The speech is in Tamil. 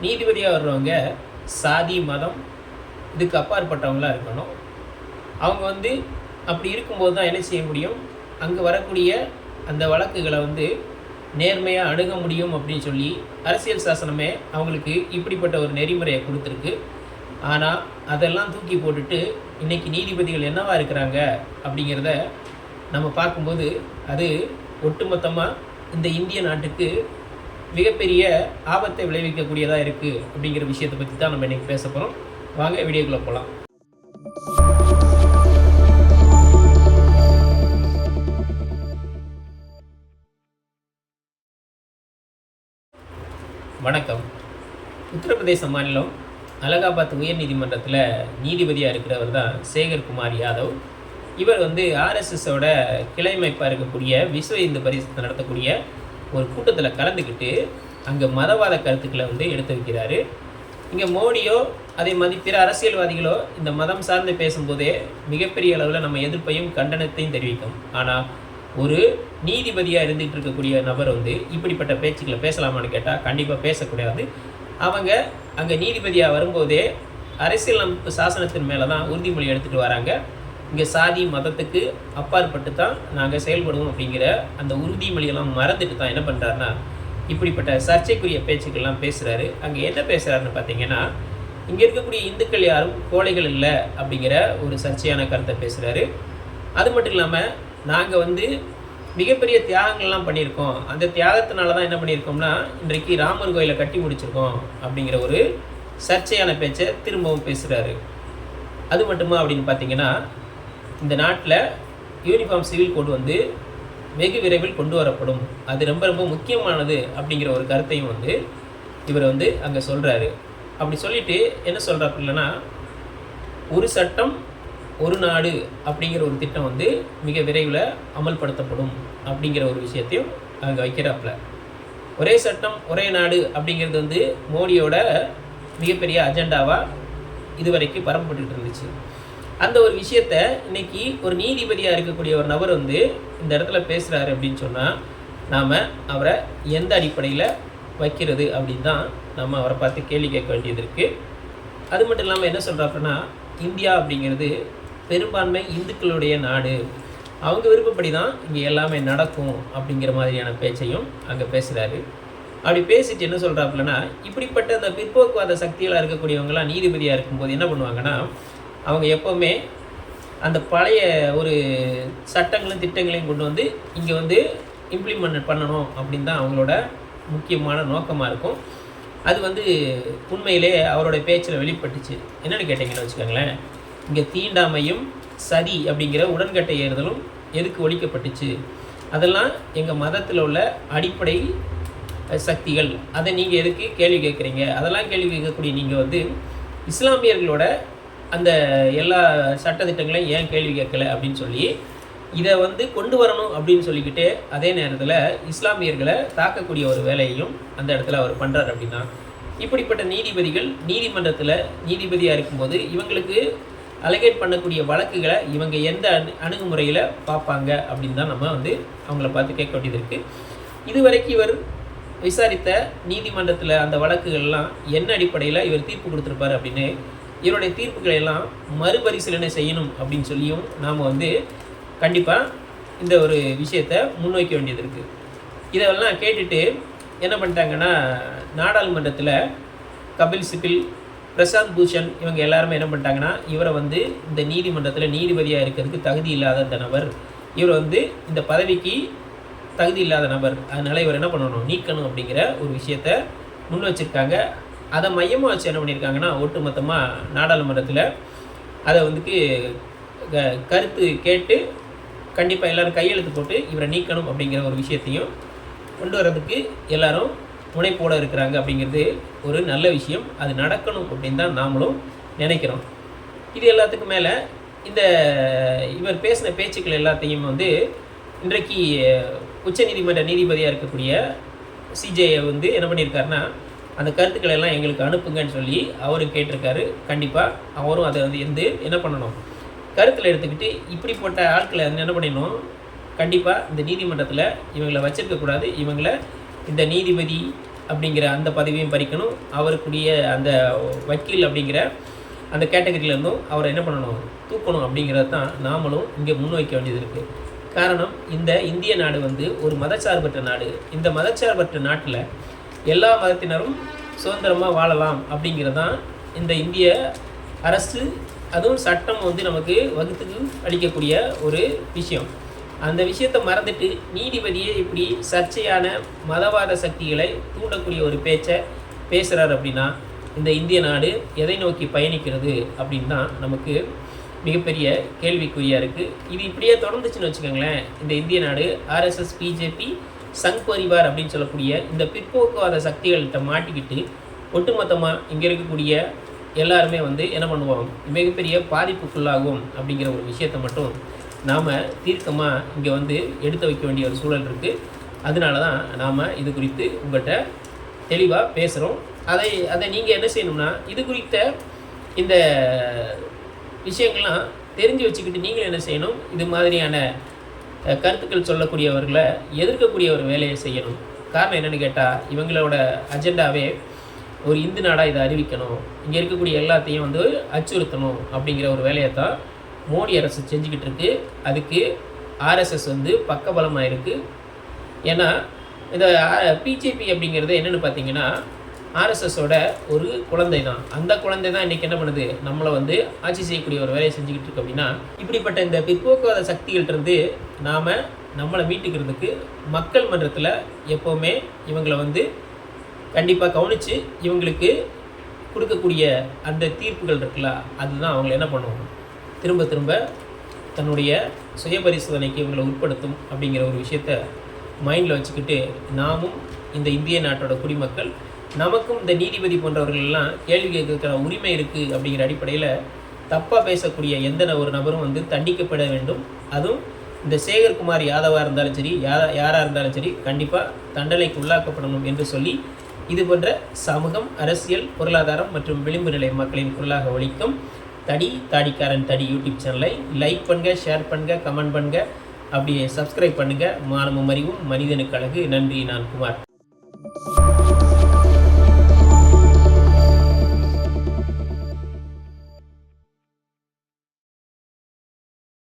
நீதிபதியாக வர்றவங்க சாதி மதம் இதுக்கு அப்பாற்பட்டவங்களாக இருக்கணும். அவங்க அப்படி இருக்கும்போது தான் என்ன செய்ய முடியும், அங்கே வரக்கூடிய அந்த வழக்குகளை நேர்மையாக அணுக முடியும் அப்படின்னு சொல்லி அரசியல் சாசனமே அவங்களுக்கு இப்படிப்பட்ட ஒரு நெறிமுறையை கொடுத்துருக்கு. ஆனால் அதெல்லாம் தூக்கி போட்டுட்டு இன்றைக்கி நீதிபதிகள் என்னவா இருக்கிறாங்க அப்படிங்கிறத நம்ம பார்க்கும்போது அது ஒட்டுமொத்தமாக இந்த இந்திய நாட்டுக்கு மிகப்பெரிய ஆபத்தை விளைவிக்கக்கூடியதாக இருக்குது அப்படிங்கிற விஷயத்தை பற்றி தான் நம்ம இன்றைக்கி பேச போகிறோம். வாங்க வீடியோக்குள்ளே போகலாம். வணக்கம். உத்தரப்பிரதேச மாநிலம் அலகாபாத் உயர்நீதிமன்றத்தில் நீதிபதியாக இருக்கிறவர் தான் சேகர் குமார் யாதவ். இவர் ஆர்எஸ்எஸோட கிளைமைப்பாக இருக்கக்கூடிய விஸ்வ இந்து பரிஷத் நடத்தக்கூடிய ஒரு கூட்டத்தில் கலந்துக்கிட்டு அங்கே மதவாத கருத்துக்களை எடுத்து வைக்கிறாரு. இங்கே மோடியோ அதே மாதிரி பிற அரசியல்வாதிகளோ இந்த மதம் சார்ந்து பேசும்போதே மிகப்பெரிய அளவில் நம்ம எதிர்ப்பையும் கண்டனத்தையும் தெரிவிக்கும். ஆனால் ஒரு நீதிபதியாக இருந்துகிட்டு இருக்கக்கூடிய நபர் இப்படிப்பட்ட பேச்சுக்களை பேசலாமான்னு கேட்டால் கண்டிப்பாக பேசக்கூடாது. அவங்க அங்கே நீதிபதியாக வரும்போதே அரசியலமைப்பு சாசனத்தின் மேலே தான் உறுதிமொழி எடுத்துகிட்டு வராங்க. இங்கே சாதி மதத்துக்கு அப்பாற்பட்டு தான் நாங்கள் செயல்படுவோம் அப்படிங்கிற அந்த உறுதிமொழியெல்லாம் மறந்துட்டு தான் என்ன பண்ணுறாருன்னா இப்படிப்பட்ட சர்ச்சைக்குரிய பேச்சுக்கள்லாம் பேசுகிறாரு. அங்கே என்ன பேசுகிறாருன்னு பார்த்தீங்கன்னா, இங்கே இருக்கக்கூடிய இந்துக்கள் யாரும் கோழைகள் இல்லை அப்படிங்கிற ஒரு சர்ச்சையான கருத்தை பேசுகிறாரு. அது மட்டும் இல்லாமல் நாங்கள் மிகப்பெரிய தியாகங்கள்லாம் பண்ணியிருக்கோம், அந்த தியாகத்தினால தான் என்ன பண்ணியிருக்கோம்னா இன்றைக்கு ராமர் கோயிலை கட்டி முடிச்சிருக்கோம் அப்படிங்கிற ஒரு சர்ச்சையான பேச்சை திரும்பவும் பேசுகிறாரு. அது மட்டுமா அப்படின்னு பார்த்தீங்கன்னா, இந்த நாட்டில் யூனிஃபார்ம் சிவில் கோடு வெகு விரைவில் கொண்டு வரப்படும், அது ரொம்ப ரொம்ப முக்கியமானது அப்படிங்கிற ஒரு கருத்தையும் இவர் அங்கே சொல்கிறாரு. அப்படி சொல்லிவிட்டு என்ன சொல்கிறாப்புலன்னா, ஒரு சட்டம் ஒரு நாடு அப்படிங்கிற ஒரு திட்டம் மிக விரைவில் அமல்படுத்தப்படும் அப்படிங்கிற ஒரு விஷயத்தையும் அங்கே வைக்கிறாப்புல. ஒரே சட்டம் ஒரே நாடு அப்படிங்கிறது மோடியோட மிகப்பெரிய அஜெண்டாவாக இதுவரைக்கும் பரப்பப்பட்டு இருந்துச்சு. அந்த ஒரு விஷயத்த இன்னைக்கு ஒரு நீதிபதியாக இருக்கக்கூடிய ஒரு நபர் இந்த இடத்துல பேசுகிறாரு அப்படின்னு சொன்னால் நாம் அவரை எந்த அடிப்படையில் வைக்கிறது அப்படின்னு தான் நம்ம அவரை பார்த்து கேள்வி கேட்க வேண்டியது இருக்குது. அது மட்டும் இல்லாமல் என்ன சொல்கிறாப்புன்னா, இந்தியா அப்படிங்கிறது பெரும்பான்மை இந்துக்களுடைய நாடு, அவங்க விருப்பப்படி தான் இங்கே எல்லாமே நடக்கும் அப்படிங்கிற மாதிரியான பேச்சையும் அங்கே பேசுகிறாரு. அப்படி பேசிட்டு என்ன சொல்கிறாப்புலன்னா, இப்படிப்பட்ட அந்த பிற்போக்குவாத சக்திகளாக இருக்கக்கூடியவங்களாம் நீதிபதியாக இருக்கும்போது என்ன பண்ணுவாங்கன்னா, அவங்க எப்போவுமே அந்த பழைய ஒரு சட்டங்களும் திட்டங்களையும் கொண்டு இங்கே இம்ப்ளிமெண்ட் பண்ணணும் அப்படின்னு தான் அவங்களோட முக்கியமான நோக்கமாக இருக்கும். அது உண்மையிலே அவரோட பேச்சில் வெளிப்பட்டுச்சு. என்னென்னு கேட்டிங்கன்னு வச்சுக்கோங்களேன், இங்கே தீண்டாமையும் சதி அப்படிங்கிற உடன்கட்டை ஏறுதலும் எதுக்கு ஒழிக்கப்பட்டுச்சு, அதெல்லாம் எங்கள் மதத்தில் உள்ள அடிப்படை சக்திகள், அதை நீங்கள் எதுக்கு கேள்வி கேட்குறீங்க, அதெல்லாம் கேள்வி கேட்கக்கூடிய நீங்கள் இஸ்லாமியர்களோட அந்த எல்லா சட்டத்திட்டங்களையும் ஏன் கேள்வி கேட்கலை அப்படின்னு சொல்லி இதை கொண்டு வரணும் அப்படின்னு சொல்லிக்கிட்டு அதே நேரத்தில் இஸ்லாமியர்களை தாக்கக்கூடிய ஒரு வேலையையும் அந்த இடத்துல அவர் பண்ணுறார். அப்படின்னா இப்படிப்பட்ட நீதிபதிகள் நீதிமன்றத்தில் நீதிபதியாக இருக்கும்போது இவங்களுக்கு அலகேட் பண்ணக்கூடிய வழக்குகளை இவங்க எந்த அணுகுமுறையில் பார்ப்பாங்க அப்படின்னு தான் நம்ம அவங்கள பார்த்து கேட்க வேண்டியது இருக்குது. இதுவரைக்கும் இவர் விசாரித்த நீதிமன்றத்தில் அந்த வழக்குகள்லாம் என்ன அடிப்படையில் இவர் தீர்ப்பு கொடுத்துருப்பார் அப்படின்னு இவருடைய தீர்ப்புகளை எல்லாம் மறுபரிசீலனை செய்யணும் அப்படின்னு சொல்லியும் நாம் கண்டிப்பாக இந்த ஒரு விஷயத்தை முன்வைக்க வேண்டியது இருக்குது. இதெல்லாம் கேட்டுட்டு என்ன பண்ணிட்டாங்கன்னா, நாடாளுமன்றத்தில் கபில் சிபில், பிரசாந்த் பூஷன் இவங்க எல்லாருமே என்ன பண்ணிட்டாங்கன்னா, இவரை இந்த நீதிமன்றத்தில் நீதிபதியாக இருக்கிறதுக்கு தகுதி இல்லாத நபர், இவர் இந்த பதவிக்கு தகுதி இல்லாத நபர், அதனால் இவர் என்ன பண்ணணும், நீக்கணும் அப்படிங்கிற ஒரு விஷயத்தை முன் வச்சுருக்காங்க. அதை மையமாக வச்சு என்ன பண்ணியிருக்காங்கன்னா, ஒட்டுமொத்தமாக நாடாளுமன்றத்தில் அதை கருத்து கேட்டு கண்டிப்பாக எல்லோரும் கையெழுத்து போட்டு இவரை நீக்கணும் அப்படிங்கிற ஒரு விஷயத்தையும் கொண்டு வரதுக்கு எல்லோரும் முனைப்போடு இருக்கிறாங்க. அப்படிங்கிறது ஒரு நல்ல விஷயம், அது நடக்கணும் அப்படின்னு தான் நாமளும் நினைக்கிறோம். இது எல்லாத்துக்கும் மேலே இந்த இவர் பேசின பேச்சுக்கள் எல்லாத்தையும் இன்றைக்கு உச்சநீதிமன்ற நீதிபதியாக இருக்கக்கூடிய சிஜேயை என்ன பண்ணியிருக்காருன்னா, அந்த கருத்துக்களை எல்லாம் எங்களுக்கு அனுப்புங்கன்னு சொல்லி அவரும் கேட்டிருக்காரு. கண்டிப்பாக அவரும் அதை என்ன பண்ணணும், கருத்தில் எடுத்துக்கிட்டு இப்படிப்பட்ட ஆட்களை என்ன பண்ணிடணும், கண்டிப்பாக இந்த நீதிமன்றத்தில் இவங்களை வச்சிருக்கக்கூடாது, இவங்களை இந்த நீதிபதி அப்படிங்கிற அந்த பதவியும் பறிக்கணும், அவருக்குரிய அந்த வக்கீல் அப்படிங்கிற அந்த கேட்டகரியிலேருந்தும் அவரை என்ன பண்ணணும், தூக்கணும் அப்படிங்கிறது தான் நாமளும் இங்கே முன்வைக்க வேண்டியது இருக்குது. காரணம், இந்த இந்திய நாடு வந்து ஒரு மதச்சார்பற்ற நாடு. இந்த மதச்சார்பற்ற நாட்டில் எல்லா மதத்தினரும் சுதந்திரமாக வாழலாம் அப்படிங்கிறது தான் இந்த இந்திய அரசு, அதுவும் சட்டம் வந்து நமக்கு வகுத்துக்கு அளிக்கக்கூடிய ஒரு விஷயம். அந்த விஷயத்தை மறந்துட்டு நீதிபதியே இப்படி சர்ச்சையான மதவாத சக்திகளை தூண்டக்கூடிய ஒரு பேச்சை பேசுகிறார் அப்படின்னா இந்த இந்திய நாடு எதை நோக்கி பயணிக்கிறது அப்படின்னு தான் நமக்கு மிகப்பெரிய கேள்விக்குறியாக இருக்குது. இது இப்படியே தொடர்ந்துச்சுன்னு வச்சுக்கோங்களேன், இந்த இந்திய நாடு ஆர்எஸ்எஸ், பிஜேபி, சங் பரிவார் அப்படின்னு சொல்லக்கூடிய இந்த பிற்போக்குவாத சக்திகள்கிட்ட மாட்டிக்கிட்டு ஒட்டுமொத்தமாக இங்கே இருக்கக்கூடிய எல்லாருமே வந்து என்ன பண்ணுவோம், மிகப்பெரிய பாதிப்புக்குள்ளாகும் அப்படிங்கிற ஒரு விஷயத்தை மட்டும் நாம் தீர்க்கமாக இங்கே வந்து எடுத்து வைக்க வேண்டிய ஒரு சூழல் இருக்குது. அதனால தான் நாம் இது குறித்து உங்கள்கிட்ட தெளிவாக பேசுகிறோம். அதை நீங்கள் என்ன செய்யணும்னா, இது குறித்த இந்த விஷயங்கள்லாம் தெரிஞ்சு வச்சுக்கிட்டு நீங்கள் என்ன செய்யணும், இது மாதிரியான கருத்துக்கள் சொல்லக்கூடியவர்களை எதிர்க்கக்கூடிய ஒரு வேலையை செய்யணும். காரணம் என்னென்னு கேட்டால், இவங்களோட அஜெண்டாவே ஒரு இந்து நாடாக இதை அறிவிக்கணும், இங்கே இருக்கக்கூடிய எல்லாத்தையும் வந்து அச்சுறுத்தணும் அப்படிங்கிற ஒரு வேலையை தான் மோடி அரசு செஞ்சுக்கிட்டு இருக்கு. அதுக்கு ஆர்எஸ்எஸ் வந்து பக்கபலமாக இருக்குது. ஏன்னா இந்த பிஜேபி அப்படிங்கிறது என்னென்னு பார்த்தீங்கன்னா ஆர்எஸ்எஸோட ஒரு குழந்தை தான். அந்த குழந்தை தான் இன்றைக்கி என்ன பண்ணுது, நம்மளை வந்து ஆட்சி செய்யக்கூடிய ஒரு வேலையை செஞ்சுக்கிட்டு இருக்கு. அப்படின்னா இப்படிப்பட்ட இந்த பிற்போக்குவாத சக்திகள்கிட்டருந்து நாம் நம்மளை மீட்டுக்கிறதுக்கு மக்கள் மன்றத்தில் எப்போவுமே இவங்களை வந்து கண்டிப்பாக கவனித்து இவங்களுக்கு கொடுக்கக்கூடிய அந்த தீர்ப்புகள் இருக்குல்ல, அதுதான் அவங்களை என்ன பண்ணுவோம், திரும்ப திரும்ப தன்னுடைய சுய பரிசோதனைக்கு இவங்களை உட்படுத்தும் அப்படிங்கிற ஒரு விஷயத்தை மைண்டில் வச்சுக்கிட்டு நாமும் இந்த இந்திய நாட்டோட குடிமக்கள், நமக்கும் இந்த நீதிபதி போன்றவர்கள்லாம் கேள்வி கேட்கிற உரிமை இருக்குது அப்படிங்கிற அடிப்படையில் தப்பாக பேசக்கூடிய எந்த ஒரு நபரும் வந்து தண்டிக்கப்பட வேண்டும். அதுவும் இந்த சேகர்குமார் யாதவாக இருந்தாலும் சரி, யாராக இருந்தாலும் சரி, கண்டிப்பாக தண்டனைக்கு உள்ளாக்கப்படணும் என்று சொல்லி இது போன்ற சமூகம், அரசியல், பொருளாதாரம் மற்றும் விளிம்பு நிலை மக்களின் குரலாக ஒலிக்கும் தாடிக்காரன் தடி யூடியூப் சேனலை லைக் பண்ணுங்கள், ஷேர் பண்ணுங்கள், கமெண்ட் பண்ணுங்கள், அப்படியே சப்ஸ்கிரைப் பண்ணுங்கள். மானமும் அறிவும் மனிதனுக்கு அழகு. நன்றி. நான் குமார்.